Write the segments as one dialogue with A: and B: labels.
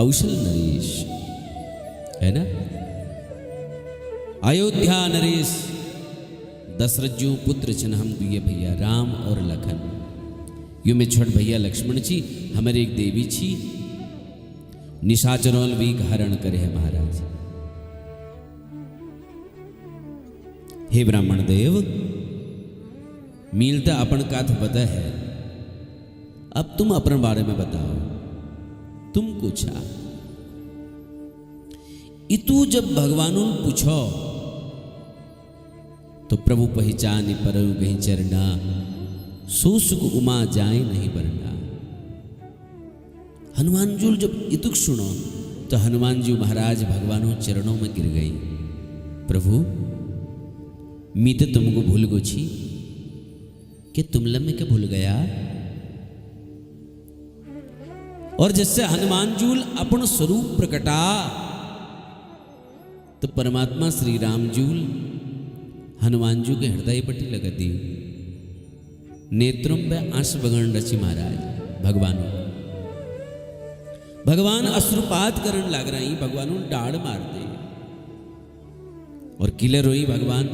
A: कौशल नरेश, है ना। अयोध्या नरेश दशरथ पुत्र छन हम दुए भैया राम और लखन। यू में छोट भैया लक्ष्मण जी हमारे एक देवी छी निशाचरोल भी हरण करे है महाराज। हे ब्राह्मण देव, मिलता अपन काथ बता है, अब तुम अपन बारे में बताओ, तुम कुछ आ। इतु जब भगवानों पूछो तो प्रभु पहचान पर गही चरना, सो सुख उमा जाए नहीं बरना। हनुमान जी जब इतुक सुनो तो हनुमान जी महाराज भगवानों चरणों में गिर गई। प्रभु मी तो तुमको भूल गो छी कि तुमला में क्या भूल गया। और जिससे हनुमान जी अपन स्वरूप प्रकटा तो परमात्मा श्री राम जी हनुमान जी के हृदय पट्टी लगा दी। नेत्रों पे आंसू बगन रची महाराज भगवान अश्रुपात करन लग रही। भगवान डाढ़ मार दे और किले रोई। भगवान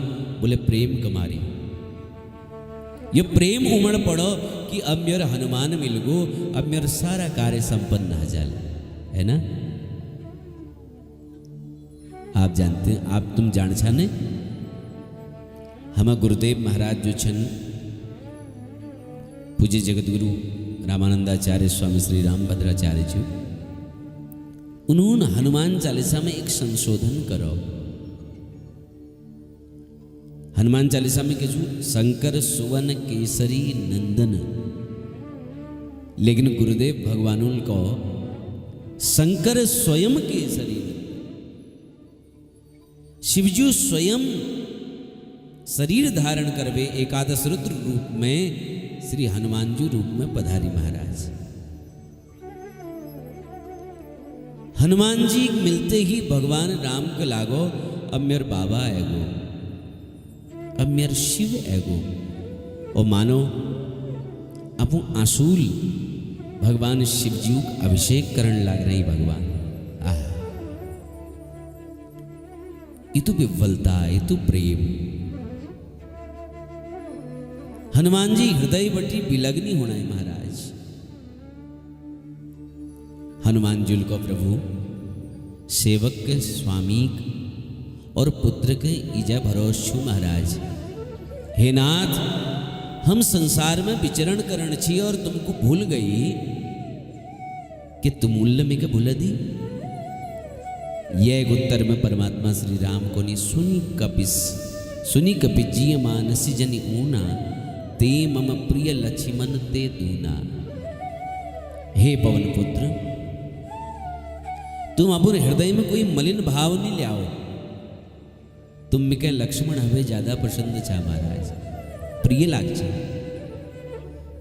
A: बोले प्रेम कमारी, ये प्रेम उमड़ पड़ो कि अब मेरा हनुमान मिल गो, अब मेरा सारा कार्य संपन्न हो जाए, है ना। आप जानते हैं, आप तुम जान छाने हम गुरुदेव महाराज जो छन पूज्य जगतगुरु रामानंदाचार्य स्वामी श्री रामभद्राचार्य जी, उन्होंने हनुमान चालीसा में एक संशोधन करो। हनुमान चालीसा में कहू शंकर सुवन केसरी नंदन, लेकिन गुरुदेव भगवानों को शंकर स्वयं केसरी, शिवजी स्वयं शरीर धारण करवे एकादश रुद्र रूप में श्री हनुमान जी रूप में पधारी महाराज। हनुमान जी मिलते ही भगवान राम को लागो अब मेरे बाबा एगो, अब मेरे शिव एगो। और मानो अपू आंसूल भगवान शिवजी अभिषेक करने लग रही। भगवान ये तो विवलता, ये तो प्रेम। हनुमान जी हृदय बटी विलग्नि होना है महाराज। हनुमान जी को प्रभु सेवक के स्वामी और पुत्र के इजा भरोसु महाराज। हे नाथ, हम संसार में विचरण करण छी और तुमको भूल गई कि तुमुल्य में के भूल दी। यह उत्तर में परमात्मा श्री राम को नहीं सुनी कपिस जिय मानसी जनि ऊना, ते मम प्रिय लक्ष्मण ते दूना। हे पवन पुत्र, तुम अपने हृदय में कोई मलिन भाव नहीं ले आओ। तुम में के लक्ष्मण हमें ज्यादा पसंद छा महाराज, प्रिय लाग छा।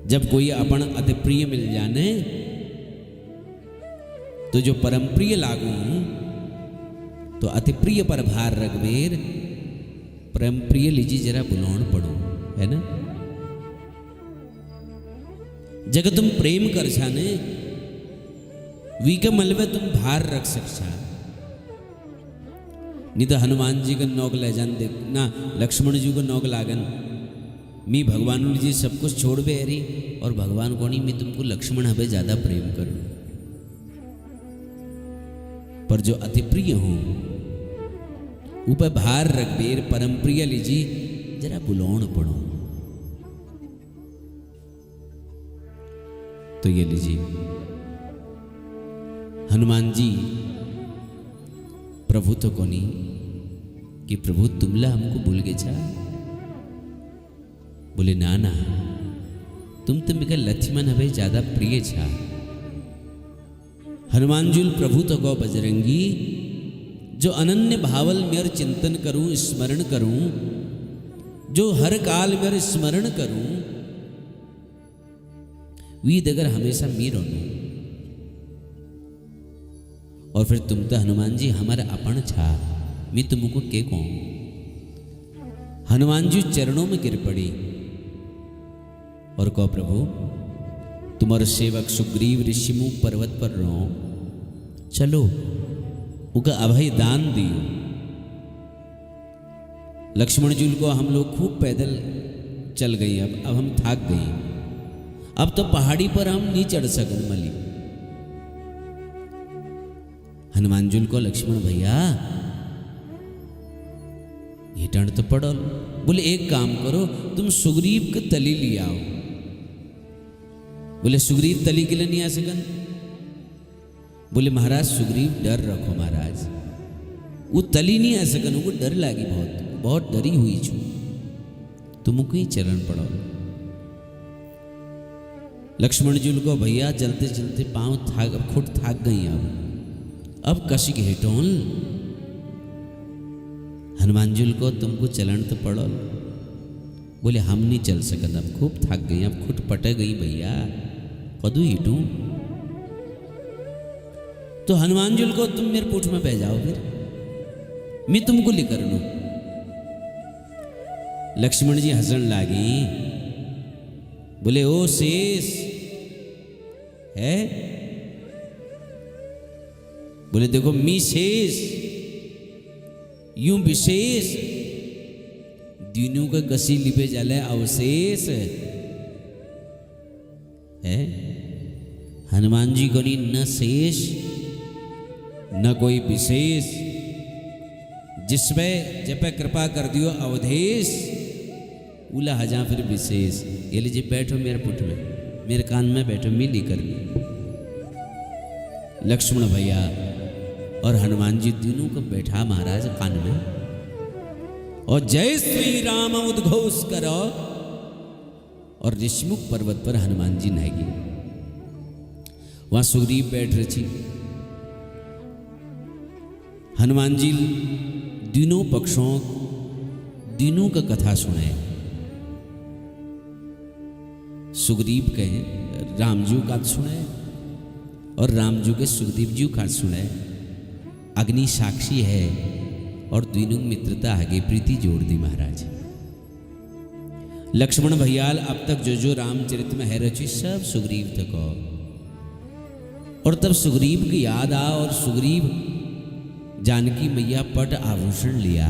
A: जब कोई अपन अति प्रिय मिल जाने तो जो परम प्रिय लागू तो अति प्रिय पर भार रघुवीर, परम प्रिय लीजिए जरा बुलाउन पड़ो, है ना। जग तुम प्रेम कर छाने वी के मलबे तुम भार रख सकछा। नहीं तो हनुमान जी का नौक ले जान दे ना, लक्ष्मण जी को नौक लागन मी भगवान जी सब कुछ छोड़ बे रही और भगवान को नहीं, मैं तुमको लक्ष्मण हमें ज्यादा प्रेम करूं। पर जो अति प्रिय हो ऊपर भार रघुवीर परम प्रिय लीजिए जरा बुलाउन पड़ो। तो ये लीजिए हनुमान जी प्रभु तो कोनी कि प्रभु तुमला हमको भूल गए छा। बोले ना ना, तुम तो मेरा लक्ष्मण हमें ज्यादा प्रिय छा। हनुमान जी प्रभु तो गो बजरंगी, जो अनन्य भावल मेर चिंतन करूं स्मरण करूं, जो हर काल मेरे स्मरण करूं, वी दगर हमेशा मीर होनो। और फिर तुम तो हनुमान जी हमारा अपन छा, मैं तुमको के कहूं। हनुमान जी चरणों में गिर पड़ी और कहो प्रभु तुम्हारे सेवक सुग्रीव ऋषि मुख पर्वत पर रहो, चलो उका अभय दान दियो। लक्ष्मण जी को हम लोग खूब पैदल चल गए, अब हम थक गए, अब तो पहाड़ी पर हम नहीं चढ़ सकते मली। हनुमान जी को लक्ष्मण भैया ये टंड तो पड़ो। बोले एक काम करो, तुम सुग्रीव के तली ले आओ। बोले सुग्रीव तली के लिए नहीं आ सकन। बोले महाराज सुग्रीव डर रखो महाराज, वो तली नहीं आ सकन, वो डर लागी, बहुत डरी हुई छू, तुमको ही चरण पड़ो। लक्ष्मण जी को भैया चलते चलते पांव खुद थक गई, अब कशी के हेटोल। हनुमान जी को तुमको चलन तो पड़ो। बोले हम नहीं चल सकते, अब खूब थक गई, अब खुद पटे गई भैया, कदू हिटू। तो हनुमान जी को तुम मेरे पूठ में बह जाओ, फिर मैं तुमको लेकर लू। लक्ष्मण जी हंसन लागी, बोले ओ शेष है। बोले देखो मी शेष यूं विशेष दीनों का कसी लिपे जाले अवशेष है। हनुमान जी को नहीं न शेष न कोई विशेष, जिसमें जब कृपा कर दियो अवधेश, उला हजा फिर विशेष। ये लीजिए बैठो मेरे पुट में, मेरे कान में बैठो, मिली कर। लक्ष्मण भैया और हनुमान जी तीनों को बैठा महाराज कान में, और जय श्री राम उद्घोष करो। और ऋषमुख पर्वत पर हनुमान जी नहाएगी, वहां सुग्रीव बैठ रही। हनुमान जी तीनों पक्षों तीनों का कथा सुने। सुग्रीव कहे रामजू का सुने, और रामजू के सुग्रीव जी का सुने। अग्नि साक्षी है, और तीनों मित्रता आगे प्रीति जोड़ दी महाराज। लक्ष्मण भैयाल अब तक जो जो रामचरित में है रची सब सुग्रीव तक हो। और तब सुग्रीव की याद आ, और सुग्रीव जानकी मैया पट आभूषण लिया,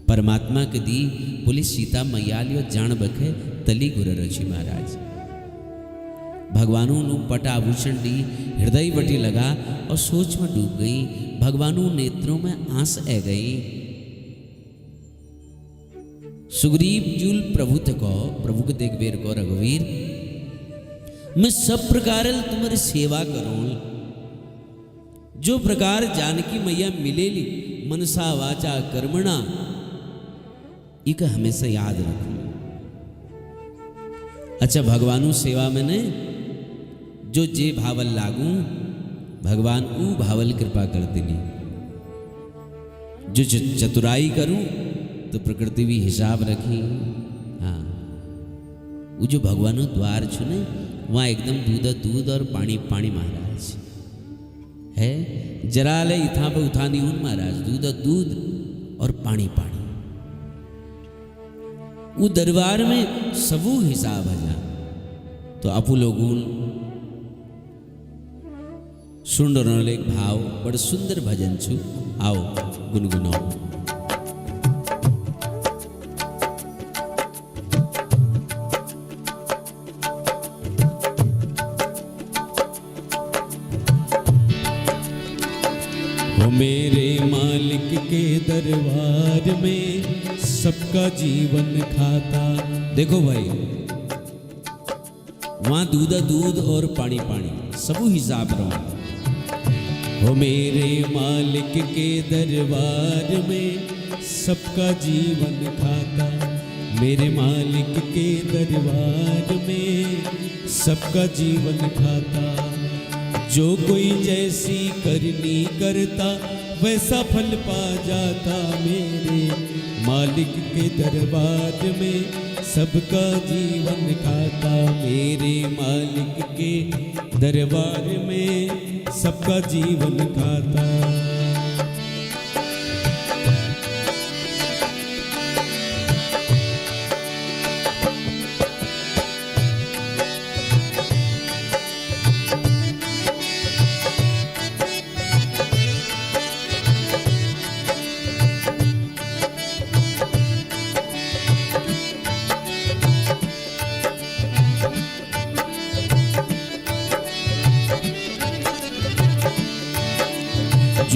A: परमात्मा के दी। बोले सीता मैया लियो जान बखे तली गुर रची महाराज। भगवानों नु पट आभूषण दी, हृदय बटी लगा, और सोच में डूब गई। भगवानों नेत्रों में आंस आ गई। सुग्रीव जूल प्रभु तको, प्रभु के देख बेर को रघुवीर, मैं सब प्रकार तुम्हारी सेवा करूं। जो प्रकार जानकी मैया मिलेली मनसा वाचा कर्मणा, इक हमेशा याद रखूं। अच्छा भगवानों सेवा में ने जो जे भावल लागू, भगवान ऊ भावल कृपा कर देनी। जो चतुराई करूं तो प्रकृति भी हिसाब रखी। हाँ, वो जो भगवानों द्वार छुने वहाँ एकदम दूध और पानी पानी महाराज है। जरा ले इथा पे उठा नहीं हूं महाराज, दूध और पानी पानी। वो दरबार में सबू हिसाब है। तो अपू लोगों सुन रहे एक भाव, बड़ सुंदर भजन छु, आओ गुनगुनाओ।
B: वो मेरे मालिक के दरबार में सबका जीवन खाता।
A: देखो भाई वहां दूध और पानी पानी सबू हिसाब रहो।
B: वो मेरे मालिक के दरबार में सबका जीवन खाता। मेरे मालिक के दरबार में सबका जीवन खाता। जो कोई जैसी करनी करता वैसा फल पा जाता। मेरे मालिक के दरबार में सबका जीवन खाता। मेरे मालिक के दरबार में सबका जीवन खाता।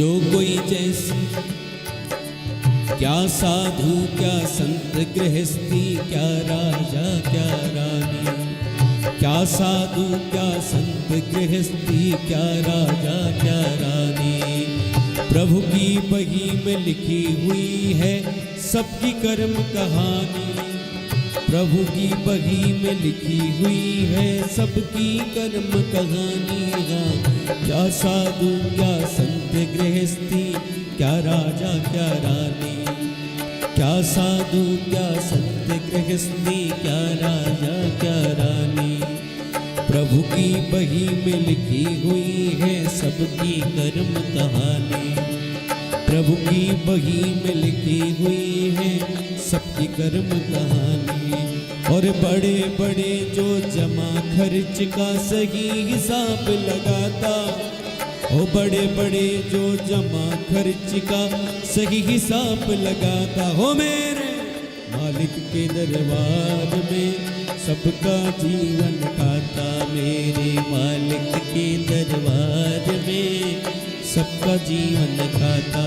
B: जो कोई जैसी, क्या साधु क्या संत गृहस्थी, क्या राजा क्या रानी, क्या साधु क्या संत गृहस्थी, क्या राजा क्या रानी। प्रभु की बही में लिखी हुई है सबकी कर्म कहानी, प्रभु की बही में लिखी हुई है सबकी कर्म कहानी। हाँ, क्या साधु क्या संत गृहस्थी, क्या राजा क्या रानी, क्या साधु क्या संत गृहस्थी, क्या राजा क्या रानी। प्रभु की बही में लिखी हुई है सबकी कर्म कहानी, प्रभु की बही में लिखी हुई है सबकी कर्म कहानी। और बड़े बड़े जो जमा खर्च का सही हिसाब लगाता, ओ बड़े बड़े जो जमा खर्च का सही हिसाब लगाता, हो मेरे मालिक के दरबार में सबका जीवन खाता, मेरे मालिक के दरबार में सबका जीवन खाता।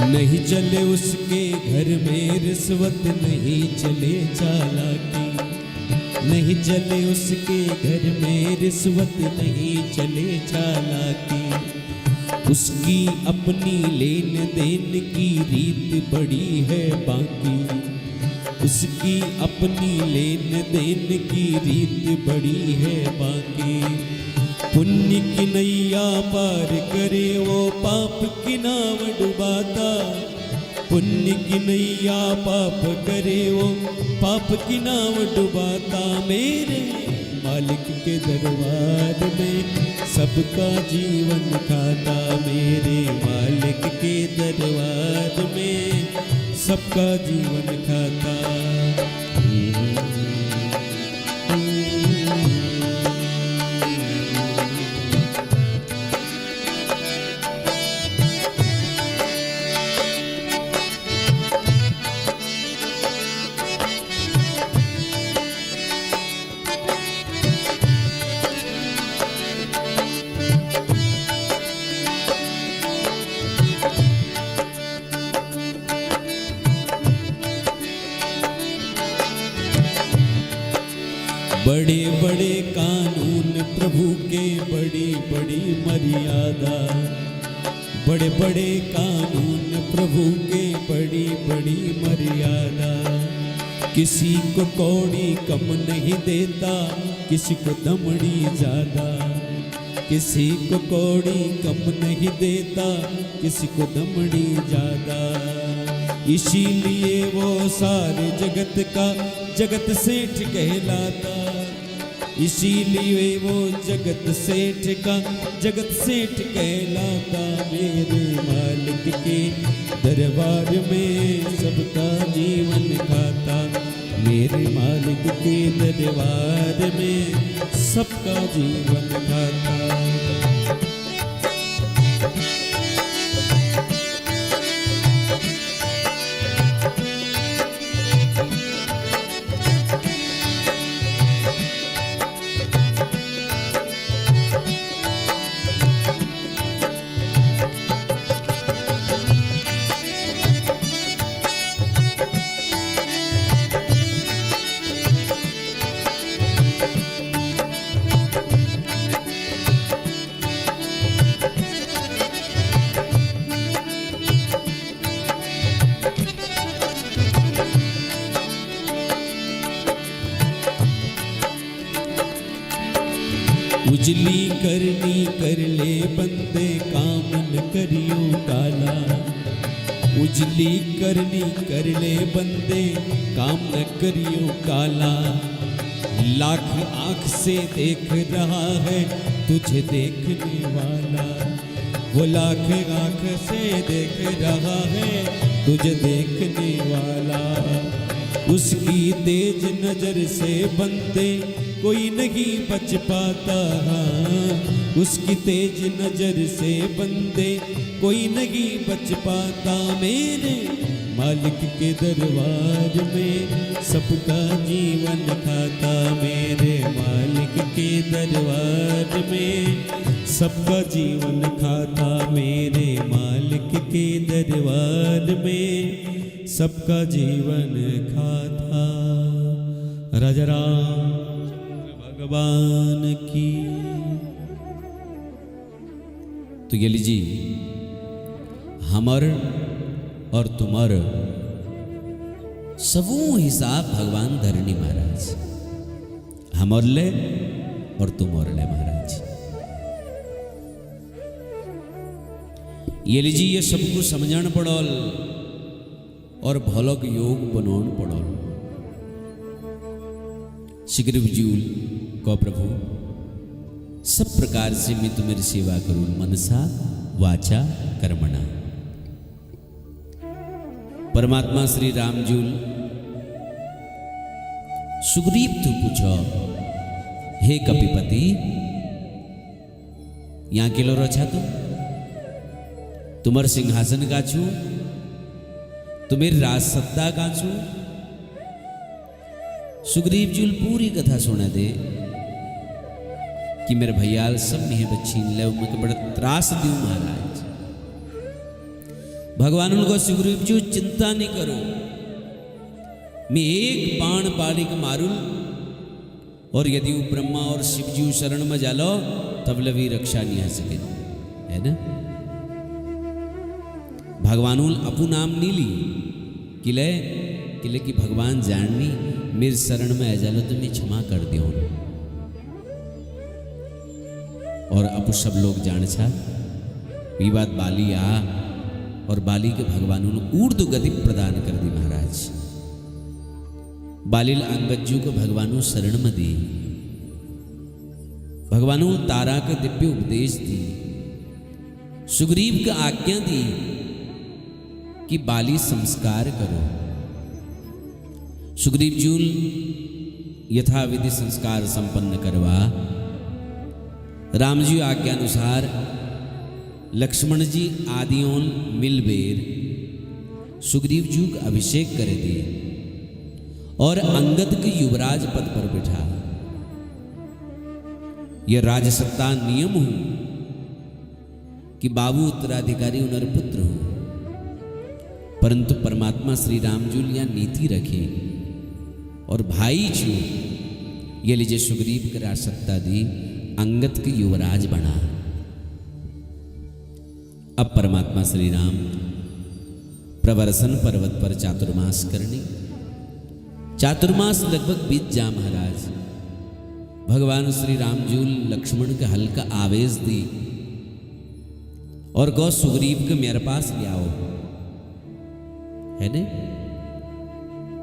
B: नहीं चले उसके घर में रिश्वत, नहीं चले चालाकी, नहीं चले उसके घर में रिश्वत, नहीं चले चालाकी। उसकी अपनी लेन देन की रीत बड़ी है बाकी, उसकी अपनी लेन देन की रीत बड़ी है बाकी। पुण्य की नैया पार करे वो पाप की नाव डुबाता, पुण्य की नैया पाप करे वो पाप की नाव डुबाता। मेरे मालिक के दरबार में सबका जीवन खाता, मेरे मालिक के दरबार में सबका जीवन खाता। बड़े बड़े कानून प्रभु के, बड़ी बड़ी मर्यादा, बड़े बड़े कानून प्रभु के, बड़ी बड़ी मर्यादा। किसी को कौड़ी कम नहीं देता, किसी को दमड़ी ज्यादा, किसी को कौड़ी कम नहीं देता, किसी को दमड़ी ज्यादा। इसीलिए वो सारे जगत का जगत सेठ कहलाता, इसीलिए वो जगत सेठ का जगत सेठ कहलाता। मेरे मालिक के दरबार में सबका जीवन खाता, मेरे मालिक के दरबार में सबका जीवन खाता। उजली करनी कर ले बंदे काम न करियो काला। उजली करनी कर ले बंदे काम न करियो काला। लाख आंख से देख रहा है तुझे देखने वाला। वो लाख आंख से देख रहा है तुझे देखने वाला। उसकी तेज नजर से बंदे कोई नहीं बच पाता। उसकी तेज नजर से बंदे कोई नहीं बच पाता। मेरे मालिक के दरबार में सबका जीवन खाता। मेरे मालिक के दरबार में सबका जीवन खाता। मेरे मालिक के दरबार में सबका जीवन खाता। राजा राम भगवान की। तो ये लीजिए हमर और तुमर सबू हिसाब भगवान धरणी महाराज। हमर ले और तुमर ले महाराज। ये लीजिए ये सबको समझण पड़ल और भलक योग बनौन पड़ल। शीघ्रजूल को प्रभु सब प्रकार से मैं तुम्हारी सेवा करूं मनसा वाचा कर्मणा। परमात्मा श्री रामजूल सुग्रीव तू पूछो हे कपिपति यहाँ किलो रचा तुम्हार सिंहासन का छू तुम्हें राज सत्ता का छू। सुग्रीव जूल पूरी कथा सुना दे कि मेरे भैयाल सब मिहे बच्छीन ले मुझे बड़ा त्रास दू महाराज। भगवान उनको सुग्रीव जी चिंता नहीं करो मैं एक बाण बाली को मारूं और यदि वो ब्रह्मा और शिव जी शरण में जालो तब लवी रक्षा नहीं आ सके है ना। भगवानुल अपू नाम नहीं ली किले की भगवान जाननी मेरे शरण में आ जालो तो मैं क्षमा कर दियो। और अपू सब लोग जान छा ये बात बाली आ और बाली के भगवान ऊर्ध्व गति प्रदान कर दी महाराज। बालिल अंगज्जू को भगवानु शरण में दी। भगवानु तारा का दिव्य उपदेश दी। सुग्रीव का आज्ञा दी कि बाली संस्कार करो। सुग्रीव जूल यथाविधि संस्कार संपन्न करवा। राम जी आज्ञा अनुसार लक्ष्मण जी आदियों मिलबेर सुग्रीव जी का अभिषेक कर दे और अंगद के युवराज पद पर बिठा। यह राजसत्ता नियम हो कि बाबू उत्तराधिकारी उनर पुत्र हो, परंतु परमात्मा श्री राम जी यह नीति रखे और भाई जो ये लीजिए सुग्रीव की राजसत्ता दी अंगद के युवराज बना। अब परमात्मा श्री राम प्रवर्सन पर्वत पर चातुर्मास करने। चातुर्मास लगभग बीत जा महाराज। भगवान श्री रामजूल लक्ष्मण के हल्का आवेश दी और गौ सुग्रीव के मेरे पास ले आओ है ने।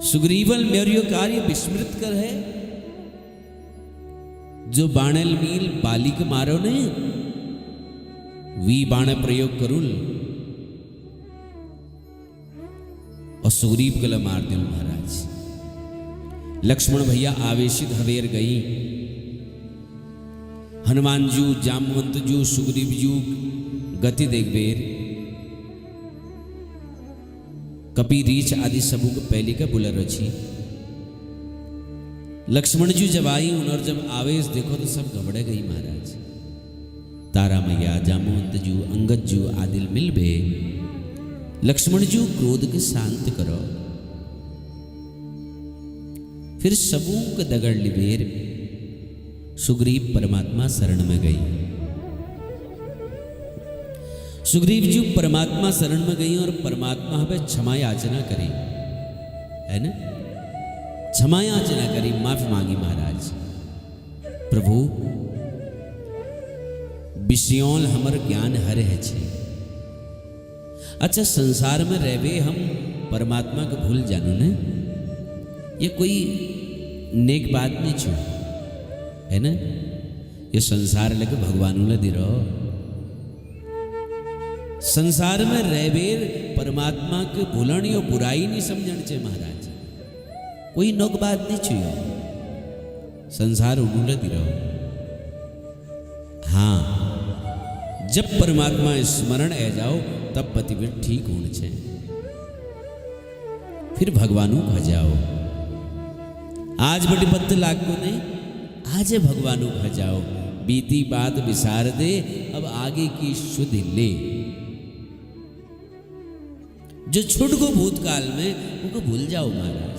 B: सुग्रीवल मेरियो कार्य विस्मृत कर है जो बाणल मील बाली के मारो ने वी बाण प्रयोग करूल और सुग्रीव गल मार दिल महाराज। लक्ष्मण भैया आवेशित हवेर गई। हनुमान जू जामवंत जू सुग्रीव जू गति देखबेर कपि रीछ आदि सबू को पहले का बुलर रची। लक्ष्मण जी जब आई उन्होंने जब आवेश देखो तो सब घबड़े गई महाराज। तारा मैया जामवंत जू अंगद जू आदिल मिलबे लक्ष्मण जी क्रोध के शांत करो। फिर सबू के दगड़ लिबेर सुग्रीव परमात्मा शरण में गई। सुग्रीव जी परमात्मा शरण में गई और परमात्मा हमें क्षमा याचना करी है ना। क्षमा याचना करी माफी मांगी महाराज। प्रभु
A: विषयों हमर ज्ञान हर है छे। अच्छा, संसार में रहवे हम परमात्मा को भूल जानू ने, ये कोई नेक बात नहीं छू, है ना। ये संसार लगे भगवानू ने दे रहो। संसार में रहवेर परमात्मा के भूलन यो बुराई नहीं समझण छे महाराज, कोई नोक बात नहीं छू। संसार उन्होंने दे रहो। हाँ, जब परमात्मा स्मरण आ जाओ तब पतिवीर ठीक होने छे, फिर भगवानू भजाओ। आज बड़ी बद लागो नहीं, आज भगवानू भजाओ। बीती बात विसार दे, अब आगे की शुद्ध ले। जो छुट को भूतकाल में उनको भूल जाओ महाराज।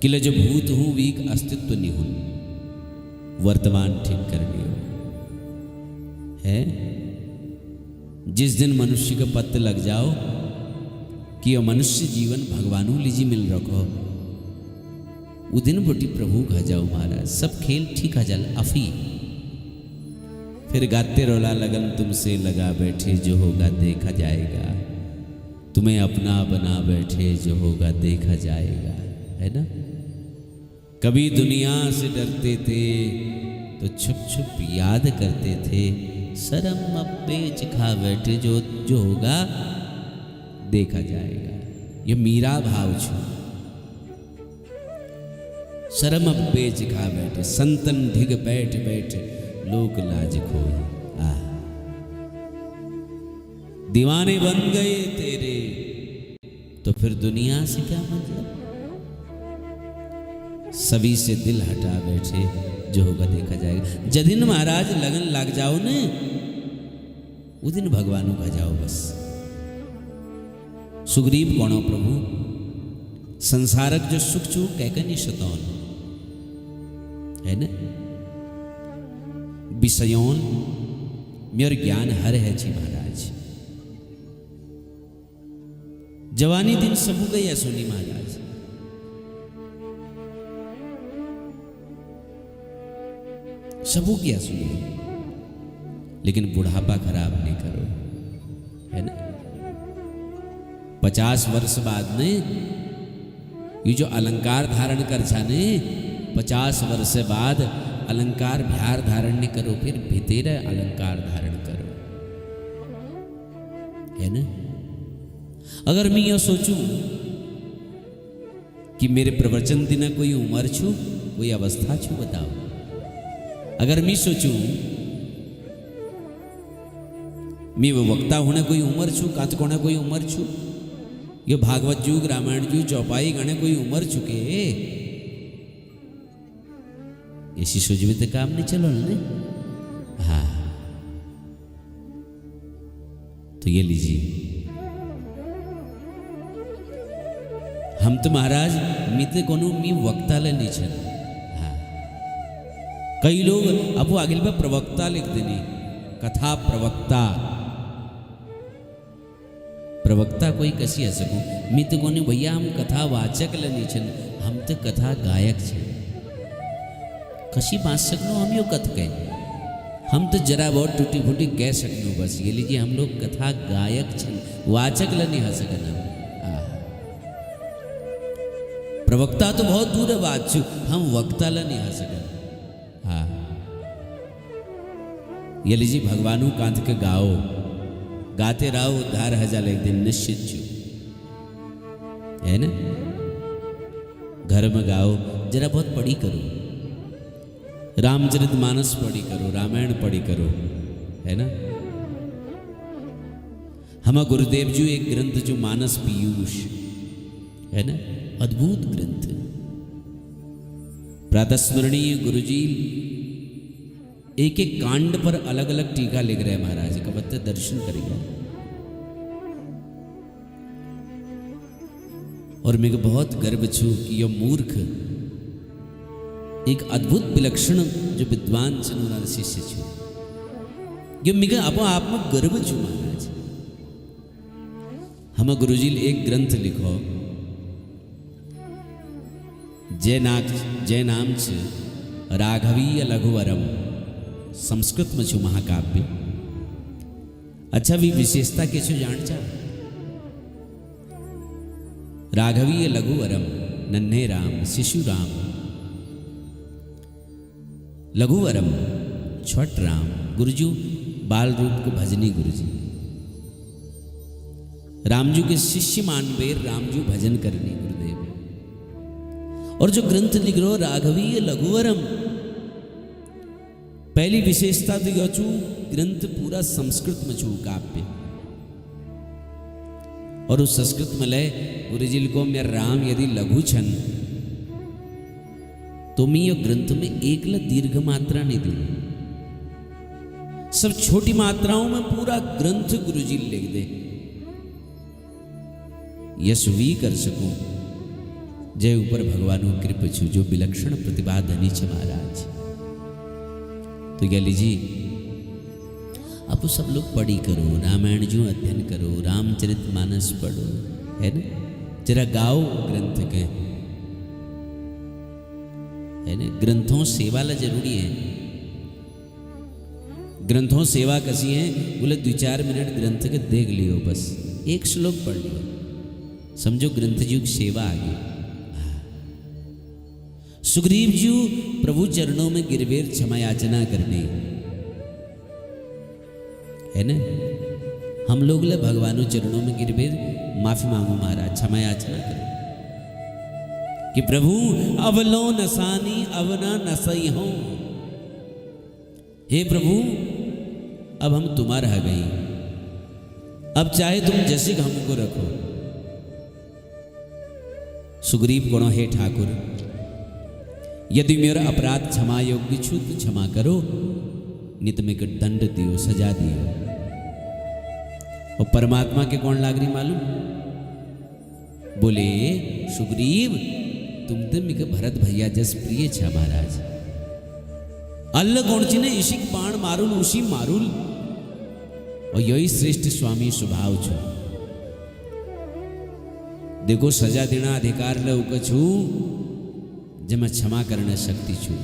A: किले जो भूत हूं वीक अस्तित्व नहीं हूं, वर्तमान ठीक कर लियो है। जिस दिन मनुष्य का पत्ते लग जाओ कि यह मनुष्य जीवन भगवानू लीजी मिल रखो, वो दिन बोटी प्रभु खा जाओ महाराज। सब खेल ठीक आ जाल अफी। फिर गाते रोला लगन तुमसे लगा बैठे, जो होगा देखा जाएगा। तुम्हें अपना बना बैठे, जो होगा देखा जाएगा, है ना। कभी दुनिया से डरते थे तो छुप छुप याद करते थे। शर्म अब बेच खा बैठे, जो होगा देखा जाएगा। ये मीरा भाव छू। शर्म अब बेच खा बैठे, संतन ढिग बैठ बैठ लोक लाज खोई। दीवाने बन गए तेरे, तो फिर दुनिया से क्या मतलब। सभी से दिल हटा बैठे, जो होगा देखा जाएगा। जदिन महाराज लगन लग जाओ ने, वो दिन भगवानों का जाओ बस। सुग्रीव कौनो प्रभु, संसारक जो सुख छू कहकर नहीं सतौन, है ना। विषयों मेर ज्ञान हर है जी महाराज। जवानी दिन सबू गया सोनी महाराज। सबू क्या सुनिए, लेकिन बुढ़ापा खराब नहीं करो, है ना। 50 वर्ष बाद में ये जो अलंकार धारण कर जाने, 50 वर्ष बाद अलंकार भ्यार धारण नहीं करो, फिर भितेरा अलंकार धारण करो, है ना। अगर मैं यह सोचूं कि मेरे प्रवचन दिन कोई उम्र छू, कोई अवस्था छू, बताओ। अगर मैं सोचूं मैं वो वक्ता होने कोई उम्र छू, कात कोने कोई उम्र छू, ये भागवत जूग रामायण जूग चौपाई गणे कोई उम्र चुके, ऐसी सोच में तो काम नहीं चलो ने। हाँ, तो ये लीजिए। हम तो महाराज मिते कोनो मी वक्ता ले नहीं चल। हाँ, कई लोग अब वो आगे पे प्रवक्ता लिख देनी, कथा प्रवक्ता। प्रवक्ता कोई कसी है सकूं, मैं तो कोने भैया हम कथा वाचक ले नहीं चल, हम तो कथा गायक छे। कसी बात सकनो हम यो कथ कह, हम तो जरा बहुत टूटी फूटी कह सकनो बस। ये लीजिए हम लोग कथा गायक छे, वाचक ले नहीं हा सकना। प्रवक्ता तो बहुत दूर है बात छू, हम वक्ता ले नहीं हा सकना। हाँ, ये लीजिए भगवानू कांत के गाओ, गाते रहो, उद्धार हजार एक दिन निश्चित छू, है ना। घर में गाओ, जरा बहुत पढ़ी करो, रामचरित मानस पढ़ी करो, रामायण पढ़ी करो, है ना। हम गुरुदेव जी एक ग्रंथ जो मानस पीयूष, है ना, अद्भुत ग्रंथ। प्रातस्मरणीय गुरुजी एक एक कांड पर अलग अलग टीका लिख रहे हैं महाराज का, बत्ते दर्शन करेगा। और मेरे बहुत गर्व छू कि यह मूर्ख एक अद्भुत विलक्षण जो विद्वान चनुरान शिष्य छू, ये मेरे आप में गर्व छू महाराज। हम गुरुजी एक ग्रंथ लिखो, जय नाम छ राघवीय लघुवरम, संस्कृत में छू महाकाव्य। अच्छा भी विशेषता के छो जान चा राघवीय लघुवरम नन्हे राम शिशु राम लघुवरम छठ राम गुरुजू बाल रूप को भजनी गुरुजी रामजू के शिष्य मानवेर रामजू भजन करने गुरुदेव। और जो ग्रंथ लिख रो राघवीय लघुवरम पहली विशेषता दिखो छू ग्रंथ पूरा संस्कृत में छू काव्य। और उस संस्कृत में लय गुरुजिल को मेरा राम यदि लघु छन तो मैं ये ग्रंथ में एकल दीर्घ मात्रा नहीं दी, सब छोटी मात्राओं में पूरा ग्रंथ गुरुजी लिख दे। यशवी कर सकूं जय ऊपर भगवान कृप छू जो विलक्षण प्रतिभा धनी छ महाराज। तो कह लीजिए अब सब लोग पढ़ी करो, रामायण जो अध्ययन करो, रामचरितमानस पढ़ो, है ना, जरा गाओ ग्रंथ के, है ना। ग्रंथों सेवा ला जरूरी है। ग्रंथों सेवा कसी है बोले 2-4 मिनट ग्रंथ के देख लियो, बस एक श्लोक पढ़ लियो, समझो ग्रंथ जी की सेवा आ गई। सुग्रीव जी प्रभु चरणों में गिरवेर क्षमा याचना करने, है ना। हम लोग ले भगवानों चरणों में गिरवेर माफी मांगो महाराज, क्षमा याचना करो कि प्रभु अवलो नसानी अवना नसई हो, हे प्रभु अब हम तुम्हारा रह गई, अब चाहे तुम जैसे हमको रखो। सुग्रीव गुणो हे ठाकुर यदि मेरा अपराध क्षमा योग्य छू तो क्षमा करो, नित में के दंड दियो, सजा दियो। और परमात्मा के कौन लाग रही मालूम, बोले सुग्रीव तुम तो मिके भरत भैया जस प्रिय छा महाराज, अल्ल कौन ची ने इसी बाण मारुल उसी मारुल, और यही श्रेष्ठ स्वामी स्वभाव छो। देखो सजा देना अधिकार ल उक छू जब क्षमा करने शक्ति छू,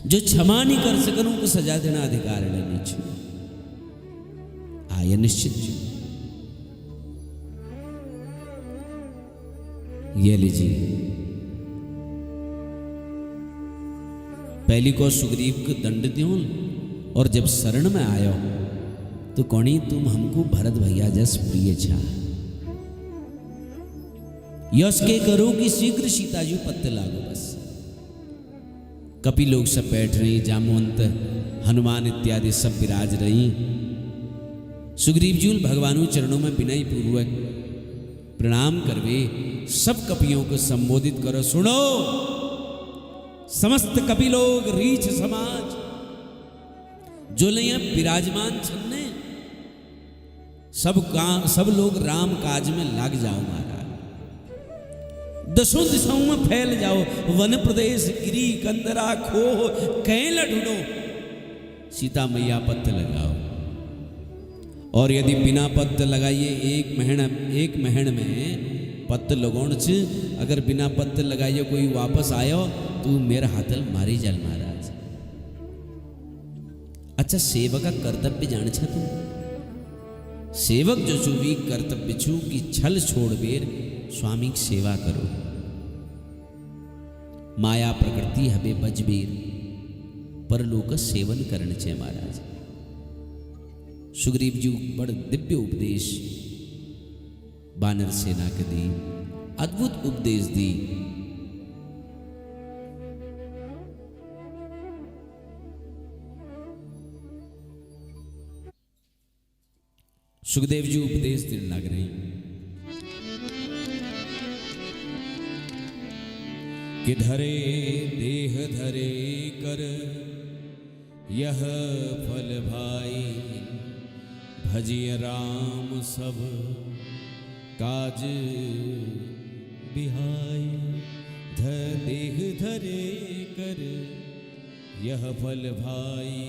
A: जो क्षमा नहीं कर सकन उनको सजा देना अधिकार लेनी छू, आय निश्चित छू। ये लीजिए पहली को सुग्रीव को दंड द्यों, और जब शरण में आयो तो कौनी तुम हमको भरत भैया जस प्रिय छा, यश के करो कि शीघ्र सीताजू पत्ते लागो। बस कपि लोग सब बैठ रही, जामवंत हनुमान इत्यादि सब विराज रही। सुग्रीव जी भगवानों चरणों में विनय पूर्वक प्रणाम करवे, सब कपियों को संबोधित करो, सुनो समस्त कपि लोग रीछ समाज जो ले विराजमान छन्ने, सब लोग राम काज में लग जाओ महाराज, दसों दिशाओं में फैल जाओ, वन प्रदेश गिरी कंदरा खो कैल ढूंढो, सीता मैया पत्त लगाओ। और यदि बिना पत्त लगाइए एक महीने में पत्त लगोण छ, अगर बिना पत्त लगाइए कोई वापस आयो तू मेरा हाथल मारी जाल महाराज। अच्छा सेवक का कर्तव्य जान छा तू, सेवक जो छू भी कर्तव्य छू कि छल छोड़ बेर स्वामी की सेवा करो, माया प्रकृति हबे बजबीर परलोक सेवन करने छे महाराज। सुग्रीव जी बड़ दिव्य उपदेश बानर सेना के दी, अद्भुत उपदेश दी। सुखदेव जी उपदेश देने लग रहे कि धरे देह धरे कर यह फल भाई, भजिय राम सब काज बिहाई। देह धरे कर यह फल भाई,